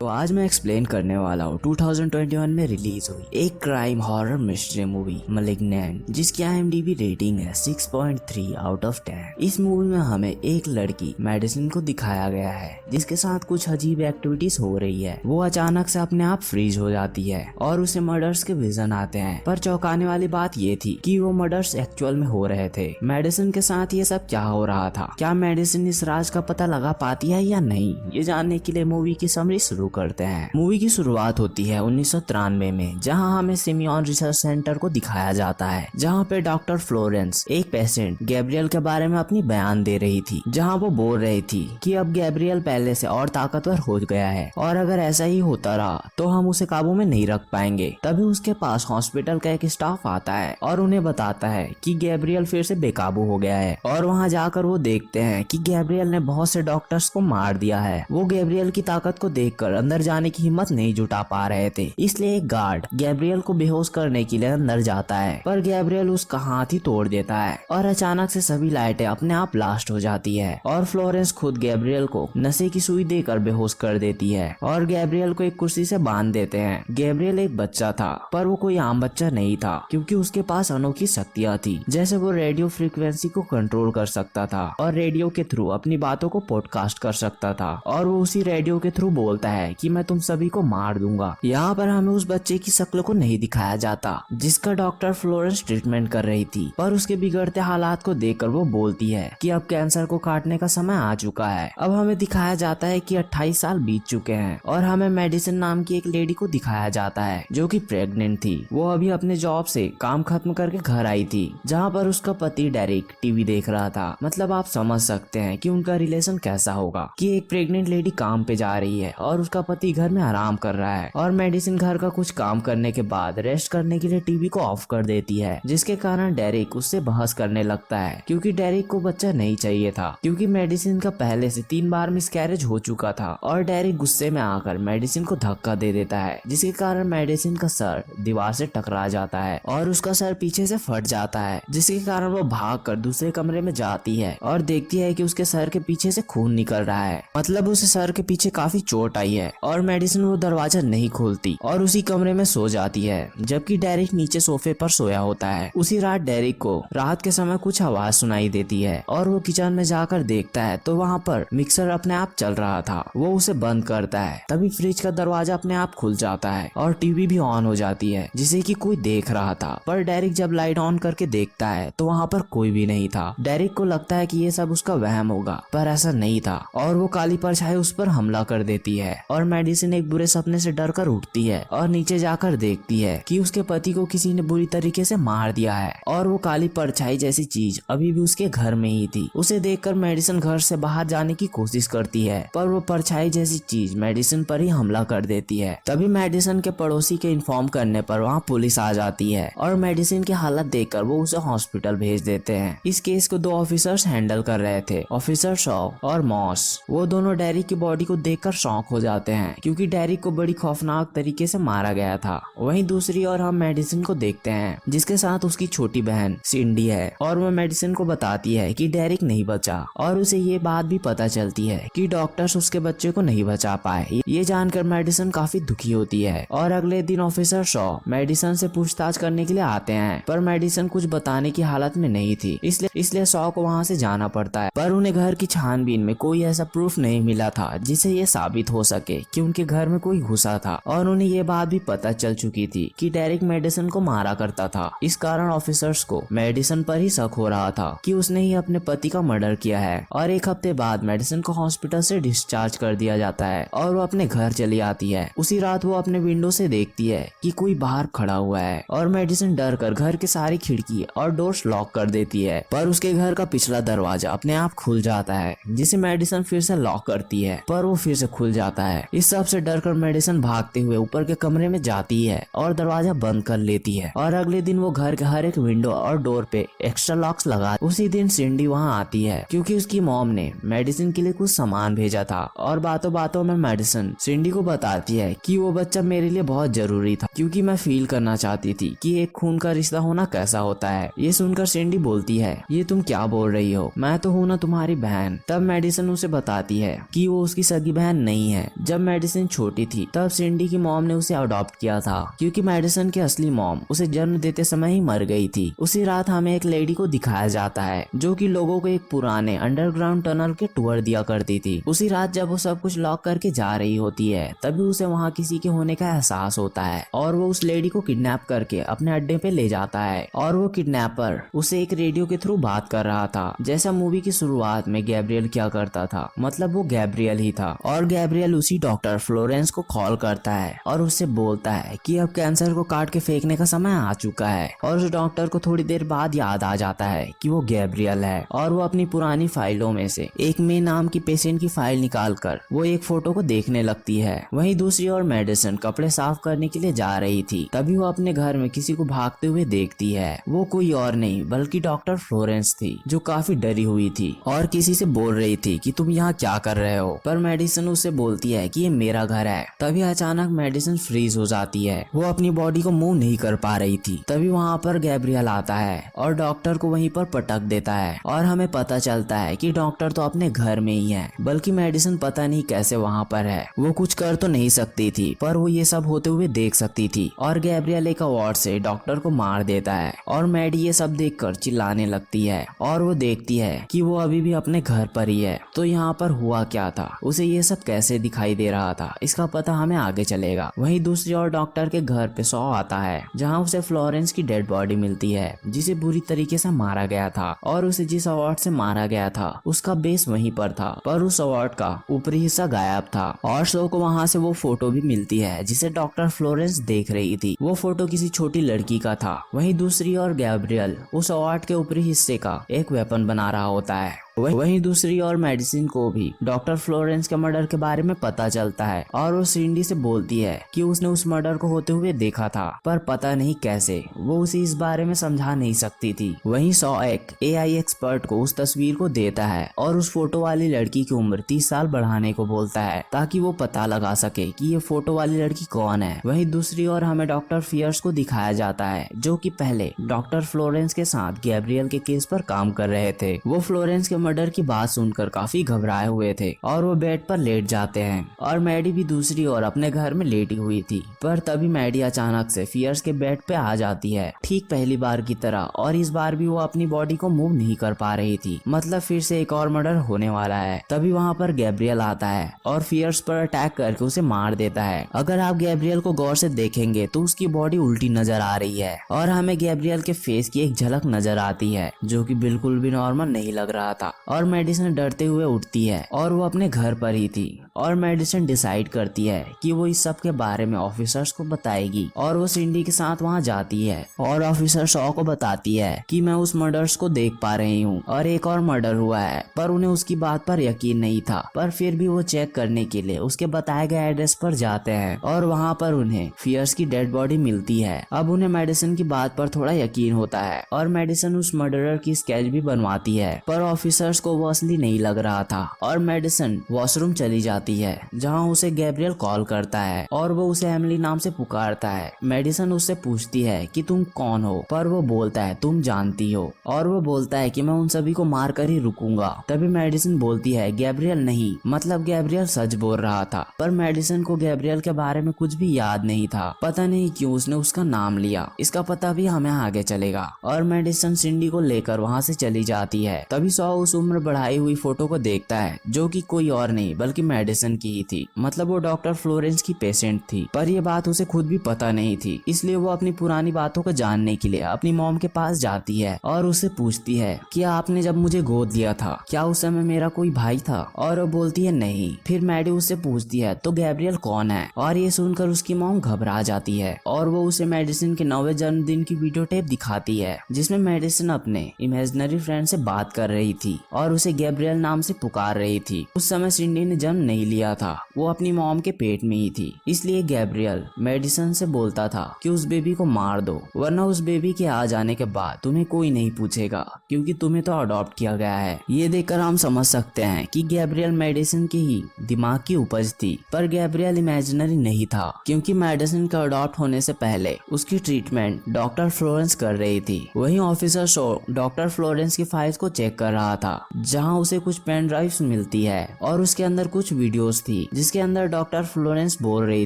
तो आज मैं एक्सप्लेन करने वाला हूँ 2021 में रिलीज हुई एक crime horror mystery movie malignant, जिसकी IMDb रेटिंग है 6.3 आउट ऑफ 10। इस मूवी में हमें एक लड़की मेडिसिन को दिखाया गया है जिसके साथ कुछ अजीब एक्टिविटीज हो रही है। वो अचानक से अपने आप फ्रीज हो जाती है और उसे मर्डर्स के विजन आते हैं। पर चौंकाने वाली बात ये थी कि वो मर्डर्स एक्चुअल में हो रहे थे। मेडिसिन के साथ ये सब क्या हो रहा था? क्या मेडिसिन इस राज का पता लगा पाती है या नहीं? ये जानने के लिए मूवी की समरी शुरू करते हैं। मूवी की शुरुआत होती है 1993 में, जहां हमें सिमियन रिसर्च सेंटर को दिखाया जाता है, जहां पे डॉक्टर फ्लोरेंस एक पेशेंट गैब्रियल के बारे में अपनी बयान दे रही थी, जहां वो बोल रही थी कि अब गैब्रियल पहले से और ताकतवर हो गया है और अगर ऐसा ही होता रहा तो हम उसे काबू में नहीं रख पाएंगे। तभी उसके पास हॉस्पिटल का एक स्टाफ आता है और उन्हें बताता है कि गैब्रियल फिर से बेकाबू हो गया है। और वहां जाकर वो देखते हैं कि गैब्रियल ने बहुत से डॉक्टर्स को मार दिया है। वो गैब्रियल की ताकत को देखकर अंदर जाने की हिम्मत नहीं जुटा पा रहे थे, इसलिए एक गार्ड गैब्रियल को बेहोश करने के लिए अंदर जाता है, पर गैब्रियल उसका हाथ ही तोड़ देता है और अचानक से सभी लाइटें अपने आप ब्लास्ट हो जाती है और फ्लोरेंस खुद गैब्रियल को नशे की सुई देकर बेहोश कर देती है और गैब्रियल को एक कुर्सी से बांध देते हैं। गैब्रियल एक बच्चा था, पर वो कोई आम बच्चा नहीं था, क्योंकि उसके पास अनोखी शक्तियां थी। जैसे वो रेडियो फ्रीक्वेंसी को कंट्रोल कर सकता था और रेडियो के थ्रू अपनी बातों को पॉडकास्ट कर सकता था और वो उसी रेडियो के थ्रू बोलता है कि मैं तुम सभी को मार दूंगा। यहाँ पर हमें उस बच्चे की शक्ल को नहीं दिखाया जाता जिसका डॉक्टर फ्लोरेंस ट्रीटमेंट कर रही थी, पर उसके बिगड़ते हालात को देखकर वो बोलती है कि अब कैंसर को काटने का समय आ चुका है। अब हमें दिखाया जाता है कि 28 साल बीत चुके हैं और हमें मेडिसिन नाम की एक लेडी को दिखाया जाता है जो कि प्रेग्नेंट थी। वो अभी अपने जॉब से काम खत्म करके घर आई थी, जहाँ पर उसका पति डेरिक टीवी देख रहा था। मतलब आप समझ सकते हैं कि उनका रिलेशन कैसा होगा कि एक प्रेग्नेंट लेडी काम पे जा रही है और उसका पति घर में आराम कर रहा है और मेडिसिन घर का कुछ काम करने के बाद रेस्ट करने के लिए टीवी को ऑफ कर देती है, जिसके कारण डेरिक उससे बहस करने लगता है क्योंकि डेरिक को बच्चा नहीं चाहिए था, क्योंकि मेडिसिन का पहले से 3 बार मिसकैरेज हो चुका था। और डेरिक गुस्से में आकर मेडिसिन को धक्का दे देता है, जिसके कारण मेडिसिन का सर दीवार से टकरा जाता है और उसका सर पीछे से फट जाता है, जिसके कारण वो भागकर दूसरे कमरे में जाती है और देखती है कि उसके सर के पीछे से खून निकल रहा है। मतलब उसे सर के पीछे काफी चोट आई है और मेडिसिन वो दरवाजा नहीं खोलती और उसी कमरे में सो जाती है, जबकि डेरिक नीचे सोफे पर सोया होता है। उसी रात डेरिक को रात के समय कुछ आवाज सुनाई देती है और वो किचन में जाकर देखता है तो वहाँ पर मिक्सर अपने आप चल रहा था। वो उसे बंद करता है, तभी फ्रिज का दरवाजा अपने आप खुल जाता है और टीवी भी ऑन हो जाती है, जिसे कि कोई देख रहा था। पर डेरिक जब लाइट ऑन करके देखता है तो वहाँ पर कोई भी नहीं था। डेरिक को लगता है कि ये सब उसका वहम होगा, पर ऐसा नहीं था और वो काली परछाई उस पर हमला कर देती है और मेडिसिन एक बुरे सपने से डरकर उठती है और नीचे जाकर देखती है कि उसके पति को किसी ने बुरी तरीके से मार दिया है और वो काली परछाई जैसी चीज अभी भी उसके घर में ही थी। उसे देखकर मेडिसिन घर से बाहर जाने की कोशिश करती है, पर वो परछाई जैसी चीज मेडिसिन पर ही हमला कर देती है। तभी मेडिसिन के पड़ोसी के इन्फॉर्म करने पर वहाँ पुलिस आ जाती है और मेडिसिन की हालत देखकर वो उसे हॉस्पिटल भेज देते हैं। इस केस को 2 ऑफिसर्स हैंडल कर रहे थे, ऑफिसर शॉ और मॉस। वो दोनों डेरिक की बॉडी को देखकर शॉक हो जाते हैं, क्योंकि डेरिक को बड़ी खौफनाक तरीके से मारा गया था। वहीं दूसरी ओर हम मेडिसिन को देखते हैं, जिसके साथ उसकी छोटी बहन सिंडी है और वो मेडिसिन को बताती है कि डेरिक नहीं बचा और उसे ये बात भी पता चलती है कि डॉक्टर्स उसके बच्चे को नहीं बचा पाए। ये जानकर मेडिसिन काफी दुखी होती है और अगले दिन ऑफिसर शॉ मेडिसिन से पूछताछ करने के लिए आते हैं, पर मेडिसिन कुछ बताने की हालत में नहीं थी, इसलिए शॉ को वहाँ से जाना पड़ता है। पर उन्हें घर की छानबीन में कोई ऐसा प्रूफ नहीं मिला था जिससे ये साबित हो सके कि उनके घर में कोई घुसा था और उन्हें ये बात भी पता चल चुकी थी कि डेरिक मेडिसिन को मारा करता था। इस कारण ऑफिसर्स को मेडिसिन पर ही शक हो रहा था कि उसने ही अपने पति का मर्डर किया है। और एक हफ्ते बाद मेडिसिन को हॉस्पिटल से डिस्चार्ज कर दिया जाता है और वो अपने घर चली आती है। उसी रात वो अपने विंडो से देखती है कि कोई बाहर खड़ा हुआ है और मेडिसिन डर कर घर की सारी खिड़की और डोर्स लॉक कर देती है, पर उसके घर का पिछला दरवाजा अपने आप खुल जाता है, जिसे मेडिसिन फिर से लॉक करती है, पर वो फिर से खुल जाता है इस सब से डरकर मेडिसिन भागते हुए ऊपर के कमरे में जाती है और दरवाजा बंद कर लेती है। और अगले दिन वो घर के हर एक विंडो और डोर पे एक्स्ट्रा लॉक्स लगा। उसी दिन सिंडी वहाँ आती है क्योंकि उसकी मॉम ने मेडिसिन के लिए कुछ सामान भेजा था। और बातों बातों में मेडिसिन सिंडी को बताती है कि वो बच्चा मेरे लिए बहुत जरूरी था क्योंकि मैं फील करना चाहती थी कि एक खून का रिश्ता होना कैसा होता है। ये सुनकर सिंडी बोलती है, ये तुम क्या बोल रही हो, मैं तो हूँ ना तुम्हारी बहन। तब मेडिसिन उसे बताती है कि वो उसकी सगी बहन नहीं है। जब मेडिसिन छोटी थी तब सिंडी की मॉम ने उसे अडॉप्ट किया था क्योंकि मेडिसिन की असली मॉम उसे जन्म देते समय ही मर गई थी। उसी रात हमें एक लेडी को दिखाया जाता है जो कि लोगों को एक पुराने अंडरग्राउंड टनल के टूर दिया करती थी। उसी रात जब वो सब कुछ लॉक करके जा रही होती है तभी उसे वहाँ किसी के होने का एहसास होता है और वो उस लेडी को किडनैप करके अपने अड्डे पे ले जाता है। और वो किडनैपर उसे एक रेडियो के थ्रू बात कर रहा था जैसा मूवी की शुरुआत में गैब्रियल क्या करता था, मतलब वो गैब्रियल ही था। और गैब्रियल उसी डॉक्टर फ्लोरेंस को कॉल करता है और उससे बोलता है कि अब कैंसर को काट के फेंकने का समय आ चुका है। और उस डॉक्टर को थोड़ी देर बाद याद आ जाता है कि वो गैब्रियल है और वो अपनी पुरानी फाइलों में से एक मे नाम की पेशेंट की फाइल निकालकर वो एक फोटो को देखने लगती है। वहीं दूसरी ओर मेडिसिन कपड़े साफ करने के लिए जा रही थी तभी वो अपने घर में किसी को भागते हुए देखती है। वो कोई और नहीं बल्कि डॉक्टर फ्लोरेंस थी जो काफी डरी हुई थी और किसी से बोल रही थी कि तुम यहाँ क्या कर रहे हो। पर मेडिसिन उससे बोलती है कि ये मेरा घर है। तभी अचानक मेडिसिन फ्रीज हो जाती है, वो अपनी बॉडी को मूव नहीं कर पा रही थी। तभी वहाँ पर गैब्रियल आता है और डॉक्टर को वहीं पर पटक देता है और हमें पता चलता है कि डॉक्टर तो अपने घर में ही है, बल्कि मेडिसिन पता नहीं कैसे वहाँ पर है। वो कुछ कर तो नहीं सकती थी पर वो ये सब होते हुए देख सकती थी। और गैब्रियल एक अवार्ड से डॉक्टर को मार देता है और मैडी ये सब देखकर चिल्लाने लगती है और वो देखती है कि वो अभी भी अपने घर पर ही है। तो यहाँ पर हुआ क्या था, उसे ये सब कैसे दिखाई दे रहा था, इसका पता हमें आगे चलेगा। वहीं दूसरी ओर डॉक्टर के घर पे सॉ आता है जहाँ उसे फ्लोरेंस की डेड बॉडी मिलती है जिसे बुरी तरीके से मारा गया था। और उसे जिस अवार्ड से मारा गया था उसका बेस वहीं पर था पर उस अवार्ड का ऊपरी हिस्सा गायब था। और सॉ को वहाँ से वो फोटो भी मिलती है जिसे डॉक्टर फ्लोरेंस देख रही थी। वो फोटो किसी छोटी लड़की का था। वहीं दूसरी ओर गैब्रियल उस अवार्ड के ऊपरी हिस्से का एक वेपन बना रहा होता है। वहीं दूसरी ओर मेडिसिन को भी डॉक्टर फ्लोरेंस के मर्डर के बारे में पता चलता है और वो सिंडी से बोलती है कि उसने उस मर्डर को होते हुए देखा था पर पता नहीं कैसे, वो उसे इस बारे में समझा नहीं सकती थी। वहीं सॉ एक एआई एक्सपर्ट को उस तस्वीर को देता है और उस फोटो वाली लड़की की उम्र 30 साल बढ़ाने को बोलता है ताकि वो पता लगा सके कि ये फोटो वाली लड़की कौन है। वहीं दूसरी ओर हमें डॉक्टर फियर्स को दिखाया जाता है जो कि पहले डॉक्टर फ्लोरेंस के साथ गैब्रियल के केस पर काम कर रहे थे। वो फ्लोरेंस के मर्डर की बात सुनकर काफी घबराए हुए थे और वो बेड पर लेट जाते हैं। और मैडी भी दूसरी ओर अपने घर में लेटी हुई थी पर तभी मैडी अचानक से फियर्स के बेड पे आ जाती है ठीक पहली बार की तरह। और इस बार भी वो अपनी बॉडी को मूव नहीं कर पा रही थी, मतलब फिर से एक और मर्डर होने वाला है। तभी वहाँ पर गैब्रियल आता है और फियर्स पर अटैक करके उसे मार देता है। अगर आप गैब्रियल को गौर से देखेंगे तो उसकी बॉडी उल्टी नजर आ रही है और हमें गैब्रियल के फेस की एक झलक नजर आती है जो कि बिल्कुल भी नॉर्मल नहीं लग रहा था। और मेडिसिन डरते हुए उठती है और वो अपने घर पर ही थी। और मेडिसिन डिसाइड करती है कि वो इस सब के बारे में ऑफिसर्स को बताएगी और वो सिंडी के साथ वहाँ जाती है और ऑफिसर सॉ को बताती है कि मैं उस मर्डर्स को देख पा रही हूँ और एक और मर्डर हुआ है। पर उन्हें उसकी बात पर यकीन नहीं था पर फिर भी वो चेक करने के लिए उसके बताए गए एड्रेस पर जाते हैं और वहाँ पर उन्हें फियर्स की डेड बॉडी मिलती है। अब उन्हें मेडिसिन की बात पर थोड़ा यकीन होता है और मेडिसिन उस मर्डरर की स्केच भी बनवाती है पर ऑफिसर्स को वो असली नहीं लग रहा था। और मेडिसिन वॉशरूम चली जाती है जहाँ उसे गैब्रियल कॉल करता है और वो उसे एमिली नाम से पुकारता है। मेडिसिन उससे पूछती है कि तुम कौन हो पर वो बोलता है तुम जानती हो और वो बोलता है कि मैं उन सभी को मार कर ही रुकूंगा। तभी मेडिसिन बोलती है गैब्रियल नहीं, मतलब गैब्रियल सच बोल रहा था। पर मेडिसिन को गैब्रियल के बारे में कुछ भी याद नहीं था, पता नहीं क्यों उसने उसका नाम लिया, इसका पता भी हमें आगे चलेगा। और मेडिसिन सिंडी को लेकर वहाँ से चली जाती है। तभी सॉ उस उम्र बढ़ाई हुई फोटो को देखता है जो कि कोई और नहीं बल्कि मेडिसिन की ही थी, मतलब वो डॉक्टर फ्लोरेंस की पेशेंट थी। पर ये बात उसे खुद भी पता नहीं थी, इसलिए वो अपनी पुरानी बातों को जानने के लिए अपनी मॉम के पास जाती है और उससे पूछती है कि आपने जब मुझे गोद लिया था क्या उस समय मेरा कोई भाई था? और वो बोलती है नहीं। फिर मैडी उससे पूछती है तो गैब्रियल कौन है? और ये सुनकर उसकी मॉम घबरा जाती है और वो उसे मेडिसिन के 9वें जन्मदिन की वीडियो टेप दिखाती है जिसमें मेडिसिन अपने इमेजिनरी फ्रेंड से बात कर रही थी और उसे गैब्रियल नाम से पुकार रही थी। उस समय सिंडी ने जन्म नहीं लिया था, वो अपनी मॉम के पेट में ही थी। इसलिए गैब्रियल मेडिसन से बोलता था कि उस बेबी को मार दो, वरना उस बेबी के आ जाने के बाद तुम्हें कोई नहीं पूछेगा, क्योंकि तुम्हें तो अडॉप्ट किया गया है। ये देखकर हम समझ सकते हैं कि गैब्रियल मेडिसन की ही दिमाग की उपज थी, पर गैब्रियल इमेजिनरी नहीं था, क्योंकि मेडिसन का अडॉप्ट होने से पहले उसकी ट्रीटमेंट डॉक्टर फ्लोरेंस कर रही थी। वहीं ऑफिसर शो डॉक्टर फ्लोरेंस की फाइल्स को चेक कर रहा था, जहां उसे कुछ पेन ड्राइव्स मिलती है और उसके अंदर कुछ वीडियोस थी, जिसके अंदर डॉक्टर फ्लोरेंस बोल रही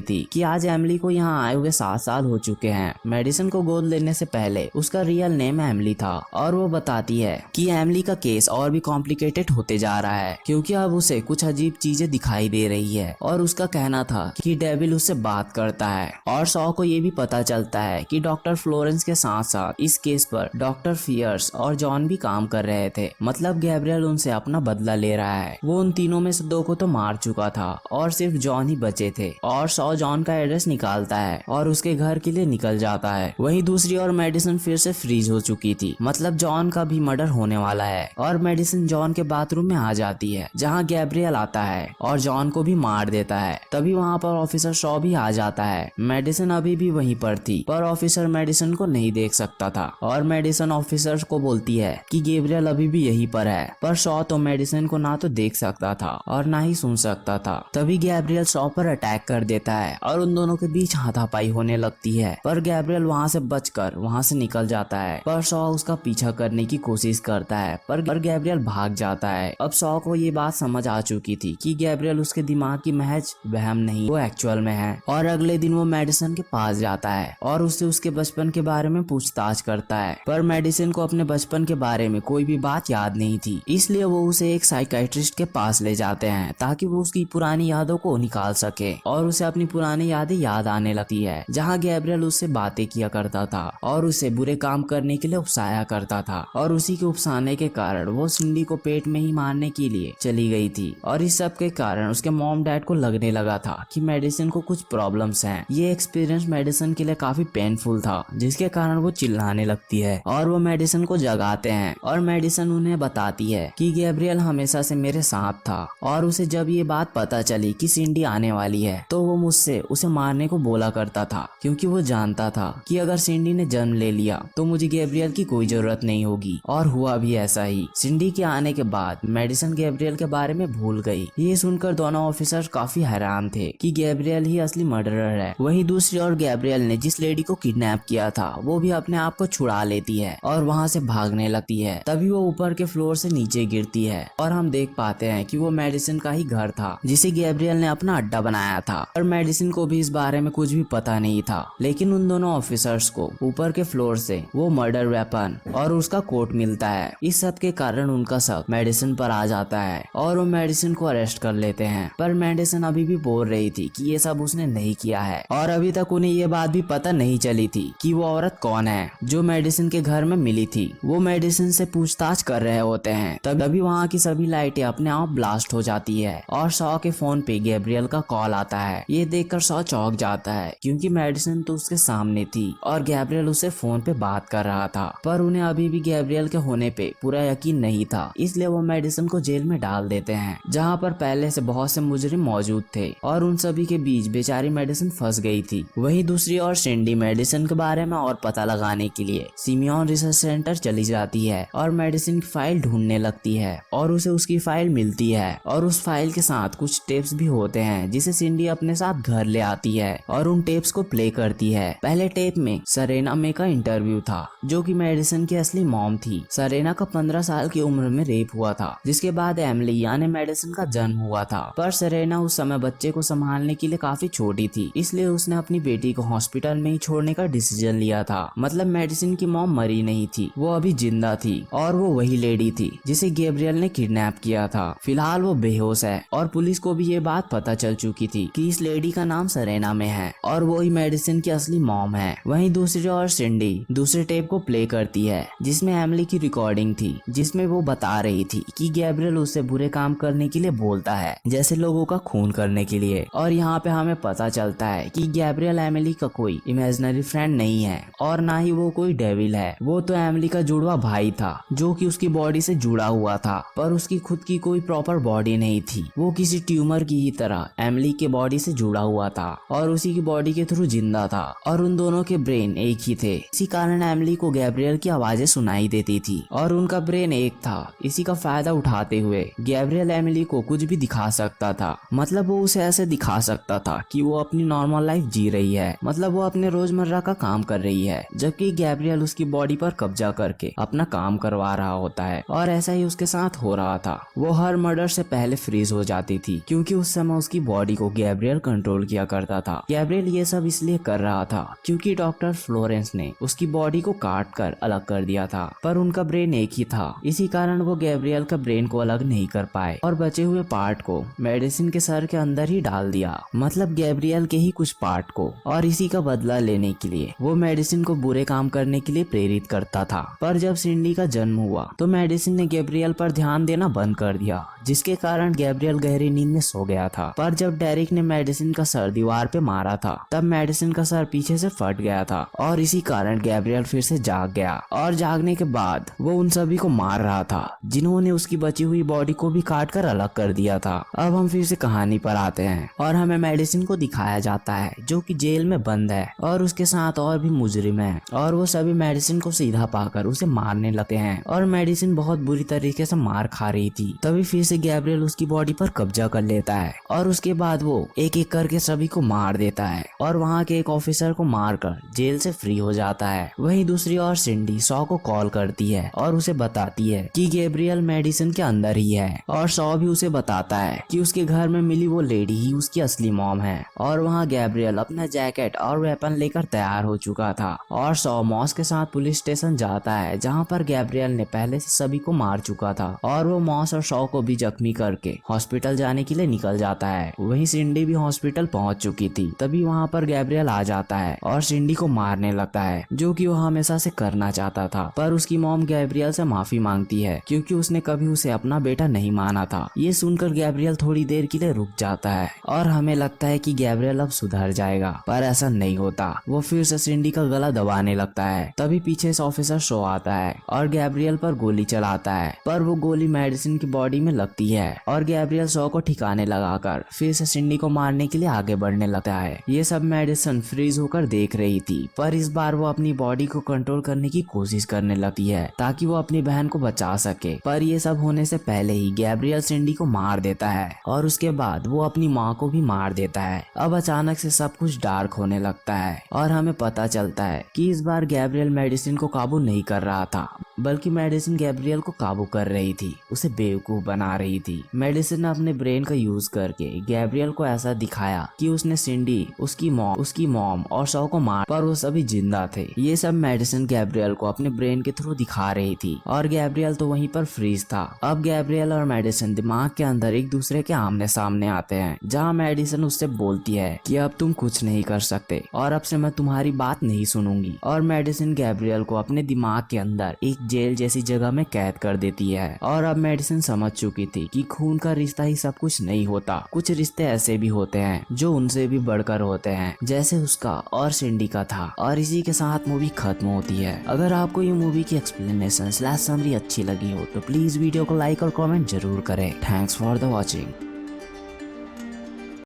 थी कि आज एमिली को यहाँ आए हुए 7 साल हो चुके हैं। मेडिसन को गोद लेने से पहले उसका रियल नेम एमिली था, और वो बताती है कि एमिली का केस और भी कॉम्प्लिकेटेड होते जा रहा है, क्योंकि अब उसे कुछ अजीब चीजें दिखाई दे रही है। और उसका कहना था कि डेविल उससे बात करता है। और सॉ को ये भी पता चलता है कि डॉक्टर फ्लोरेंस के साथ साथ इस केस पर डॉक्टर फियर्स और जॉन भी काम कर रहे थे। मतलब गैब्रियल उनसे अपना बदला ले रहा है। वो उन तीनों में से 2 को तो मार चुका था और सिर्फ जॉन ही बचे थे। और सॉ जॉन का एड्रेस निकालता है और उसके घर के लिए निकल जाता है। वहीं दूसरी ओर मेडिसन फिर से फ्रीज हो चुकी थी, मतलब जॉन का भी मर्डर होने वाला है। और मेडिसन जॉन के बाथरूम में आ जाती है, जहाँ गैब्रियल आता है और जॉन को भी मार देता है। तभी वहाँ पर ऑफिसर शॉ भी आ जाता है। मेडिसन अभी भी वहीं पर थी, पर ऑफिसर मेडिसन को नहीं देख सकता था। और मेडिसन ऑफिसर को बोलती है कि गैब्रियल अभी भी यहीं पर है, पर शॉ तो मेडिसन को ना तो देख सकता था और ना ही सुन सकता था। तभी गैब्रियल शॉ पर अटैक कर देता है और उन दोनों के बीच हाथापाई होने लगती है, पर गैब्रियल वहाँ से बचकर वहाँ से निकल जाता है। पर शॉ उसका पीछा करने की कोशिश करता है, पर गैब्रियल भाग जाता है। अब शॉ को ये बात समझ आ चुकी थी कि गैब्रियल उसके दिमाग की महज वहम नहीं, वो एक्चुअल में है। और अगले दिन वो मेडिसन के पास जाता है और उससे उसके बचपन के बारे में पूछताछ करता है, पर मेडिसन को अपने बचपन के बारे में कोई भी बात याद नहीं थी। इसलिए वो उसे एक साइकियाट्रिस्ट के पास ले जाते हैं, ताकि वो उसकी पुरानी यादों को निकाल सके। और उसे अपनी पुरानी यादें याद आने लगती है, जहाँ गैब्रियल उससे बातें किया करता था और उसे बुरे काम करने के लिए उकसाया करता था। और उसी के उकसाने के कारण वो सिंडी को पेट में ही मारने के लिए चली गई थी। और इस सब के कारण उसके मॉम डैड को लगने लगा था कि मेडिसन को कुछ प्रॉब्लम्स हैं। ये एक्सपीरियंस मेडिसन के लिए काफी पेनफुल था, जिसके कारण वो चिल्लाने लगती है और वो मेडिसन को जगाते हैं। और मेडिसन उन्हें बताती है कि गैब्रियल हमेशा से मेरे साथ था, और उसे जब ये बात पता चली कि सिंडी आने वाली है तो वो मुझसे उसे मारने को बोला करता था, क्योंकि वो जानता था कि अगर सिंडी ने जन्म ले लिया तो मुझे गैब्रियल की कोई जरूरत नहीं होगी। और हुआ भी ऐसा ही। सिंडी के आने के बाद मेडिसन गैब्रियल के बारे में भूल गई। ये सुनकर दोनों ऑफिसर काफी हैरान थे कि गैब्रियल ही असली मर्डरर है। वहीं दूसरी ओर गैब्रियल ने जिस लेडी को किडनैप किया था वो भी अपने आप को छुड़ा लेती है और वहाँ से भागने लगती है। तभी वो ऊपर के फ्लोर से नीचे गिरती है और हम देख पाते हैं कि वो मेडिसन का ही घर था, जिसे गैब्रियल ने अपना अड्डा बनाया था। और मेडिसन को भी इस बारे में कुछ भी पता नहीं था, लेकिन उन दोनों ऑफिसर्स को ऊपर के फ्लोर से वो मर्डर वेपन और उसका कोट मिलता है। इस सब के कारण उनका शक मेडिसन पर आ जाता है और वो मेडिसन को अरेस्ट कर लेते हैं। पर मेडिसन अभी भी बोल रही थी कि ये सब उसने नहीं किया है, और अभी तक उन्हें ये बात भी पता नहीं चली थी कि वो औरत कौन है जो मेडिसन के घर में मिली थी। वो मेडिसन से पूछताछ कर रहे होते हैं, तभी वहाँ की सभी लाइटें अपने आप ब्लास्ट हो जाती है और शॉ के फोन पे गैब्रियल का कॉल आता है। ये देखकर शॉ चौंक जाता है, क्योंकि मेडिसन तो उसके सामने थी और गैब्रियल उसे फोन पे बात कर रहा था। पर उन्हें अभी भी गैब्रियल के होने पे पूरा यकीन नहीं था, इसलिए वो मेडिसन को जेल में डाल देते हैं, जहाँ पर पहले से बहुत से मुजरिम मौजूद थे और उन सभी के बीच बेचारी मेडिसन फंस गई थी। वहीं दूसरी ओर सिंडी मेडिसन के बारे में और पता लगाने के लिए सिमियन रिसर्च सेंटर चली जाती है और मेडिसन की फाइल ढूंढने लगती है और उसे उसकी फाइल मिलती है। और उस फाइल के साथ कुछ टेप्स भी होते हैं, जिसे सिंडी अपने साथ घर ले आती है और उन टेप्स को प्ले करती है। पहले टेप में सरेना मे का इंटरव्यू था, जो कि मेडिसन की असली मॉम थी। सरेना का 15 साल की उम्र में रेप हुआ था, जिसके बाद एमिली यानी मेडिसन का जन्म हुआ था। पर सरेना उस समय बच्चे को संभालने के लिए काफी छोटी थी, इसलिए उसने अपनी बेटी को हॉस्पिटल में ही छोड़ने का डिसीजन लिया था। मतलब मेडिसन की मॉम मरी नहीं थी, वो अभी जिंदा थी और वो वही लेडी थी जिसे गैब्रियल ने किडनैप किया था। फिलहाल वो बेहोश है और पुलिस को भी ये बात पता चल चुकी थी कि इस लेडी का नाम सरेना में है और वो ही मेडिसन की असली मॉम है। वहीं दूसरी ओर सिंडी दूसरे टेप को प्ले करती है, जिसमें एमिली की रिकॉर्डिंग थी, जिसमें वो बता रही थी कि गैब्रियल उससे बुरे काम करने के लिए बोलता है, जैसे लोगों का खून करने के लिए। और यहाँ पे हमें पता चलता है कि गैब्रियल एमिली का कोई इमेजिनरी फ्रेंड नहीं है और ना ही वो कोई डेविल है। वो तो एमिली का जुड़वा भाई था, जो कि उसकी बॉडी से जुड़ा हुआ था, पर उसकी खुद की कोई प्रॉपर बॉडी नहीं थी। वो किसी ट्यूमर की ही तरह एमिली के बॉडी से जुड़ा हुआ था और उसी की बॉडी के थ्रू जिंदा था और उन दोनों के ब्रेन एक ही थे। इसी कारण एमिली को गैब्रियल की आवाजें सुनाई देती थी और उनका ब्रेन एक था। इसी का फायदा उठाते हुए गैब्रियल एमिली को कुछ भी दिखा सकता था। मतलब वो उसे ऐसे दिखा सकता था कि वो अपनी नॉर्मल लाइफ जी रही है, मतलब वो अपने रोजमर्रा का काम कर रही है, जबकि गैब्रियल उसकी बॉडी पर कब्जा करके अपना काम करवा रहा होता है। और ऐसा ही उसके साथ हो रहा था। वो हर मर्डर से पहले फ्रीज हो जाती थी क्योंकि उस समय उसकी बॉडी को गैब्रियल कंट्रोल किया करता था। गैब्रियल ये सब इसलिए कर रहा था क्योंकि डॉक्टर फ्लोरेंस ने उसकी बॉडी को काट कर अलग कर दिया था, पर उनका ब्रेन एक ही था। इसी कारण वो गैब्रियल का ब्रेन को अलग नहीं कर पाए और बचे हुए पार्ट को मेडिसिन के सर के अंदर ही डाल दिया, मतलब गैब्रियल के ही कुछ पार्ट को। और इसी का बदला लेने के लिए वो मेडिसिन को बुरे काम करने के लिए प्रेरित करता था। पर जब सिंडी का जन्म हुआ तो मेडिसिन ने गैब्रियल पर ध्यान देना बंद कर दिया, जिसके कारण गैब्रियल गहरी नींद में सो गया था। पर जब डेरिक ने मेडिसिन का सर दीवार पे मारा था तब मेडिसिन का सर पीछे से फट गया था और इसी कारण गैब्रियल फिर से जाग गया। और जागने के बाद वो उन सभी को मार रहा था जिन्होंने उसकी बची हुई बॉडी को भी काट कर अलग कर दिया था। अब हम फिर से कहानी पर आते हैं और हमें मेडिसिन को दिखाया जाता है जो कि जेल में बंद है और उसके साथ और भी मुजरिम है और वो सभी मेडिसिन को सीधा पाकर उसे मारने लगते हैं और मेडिसिन बहुत बुरी तरीके से मार खा रही थी। तभी फिर से गैब्रियल उसकी बॉडी पर कब्जा कर लेता है और उसके बाद वो एक एक करके सभी को मार देता है और वहाँ के एक ऑफिसर को मारकर जेल से फ्री हो जाता है। वहीं दूसरी ओर सिंडी सॉ को कॉल करती है और उसे बताती है कि गैब्रियल मेडिसिन के अंदर ही है और सॉ भी उसे बताता है कि उसके घर में मिली वो लेडी ही उसकी असली मॉम है। और वहाँ गैब्रियल अपना जैकेट और वेपन लेकर तैयार हो चुका था और सॉ मॉस के साथ पुलिस स्टेशन जाता है जहाँ पर गैब्रियल ने पहले से सभी को मार चुका था और वो मॉस और सॉ को भी जख्मी करके हॉस्पिटल जाने के लिए निकल जाता है। वहीं सिंडी भी हॉस्पिटल पहुंच चुकी थी। तभी वहाँ पर गैब्रियल आ जाता है और सिंडी को मारने लगता है, जो कि वो हमेशा से करना चाहता था। पर उसकी मॉम गैब्रियल से माफी मांगती है क्योंकि उसने कभी उसे अपना बेटा नहीं माना था। ये सुनकर गैब्रियल थोड़ी देर के लिए रुक जाता है और हमें लगता है कि गैब्रियल अब सुधर जाएगा, पर ऐसा नहीं होता। वो फिर से सिंडी का गला दबाने लगता है। तभी पीछे से ऑफिसर शो आता है और गैब्रियल पर गोली चलाता है, पर वो गोली मेडिसिन की बॉडी में लगती है और गैब्रियल शो को ठिकाने लगाकर फिर से सिंडी को मारने के लिए आगे बढ़ने लगता है। ये सब मेडिसिन फ्रीज होकर देख रही थी, पर इस बार वो अपनी बॉडी को कंट्रोल करने की कोशिश करने लगती है ताकि वो अपनी बहन को बचा सके। पर ये सब होने से पहले ही गैब्रियल सिंडी को मार देता है और उसके बाद वो अपनी माँ को भी मार देता है। अब अचानक से सब कुछ डार्क होने लगता है और हमें पता चलता है कि इस बार गैब्रियल मेडिसिन को काबू नहीं कर रहा था, बल्कि मेडिसिन गैब्रियल को काबू कर रही थी, उसे बेवकूफ बना रही थी। मेडिसिन ने अपने ब्रेन का यूज करके गैब्रियल को ऐसा दिखाया कि उसने सिंडी, उसकी मॉम और सॉ को मार, पर वो सभी जिंदा थे। ये सब मेडिसिन गैब्रियल को अपने ब्रेन के थ्रू दिखा रही थी और गैब्रियल तो वहीं पर फ्रीज था। अब गैब्रियल और मेडिसिन दिमाग के अंदर एक दूसरे के आमने सामने आते हैं, जहाँ मेडिसिन उससे बोलती है कि अब तुम कुछ नहीं कर सकते और अब से मैं तुम्हारी बात नहीं सुनूंगी। और मेडिसिन गैब्रियल को अपने दिमाग के अंदर एक जेल जैसी जगह में कैद कर देती है। और अब मेडिसिन समझ चुकी थी कि खून का रिश्ता ही सब कुछ नहीं होता, कुछ रिश्ते ऐसे भी होते हैं जो उनसे भी बढ़कर होते हैं, जैसे उसका और सिंडी का था। और इसी के साथ मूवी खत्म होती है। अगर आपको ये मूवी की एक्सप्लेनेशन / समरी अच्छी लगी हो तो प्लीज वीडियो को लाइक और कमेंट जरूर करें। Thanks for the watching.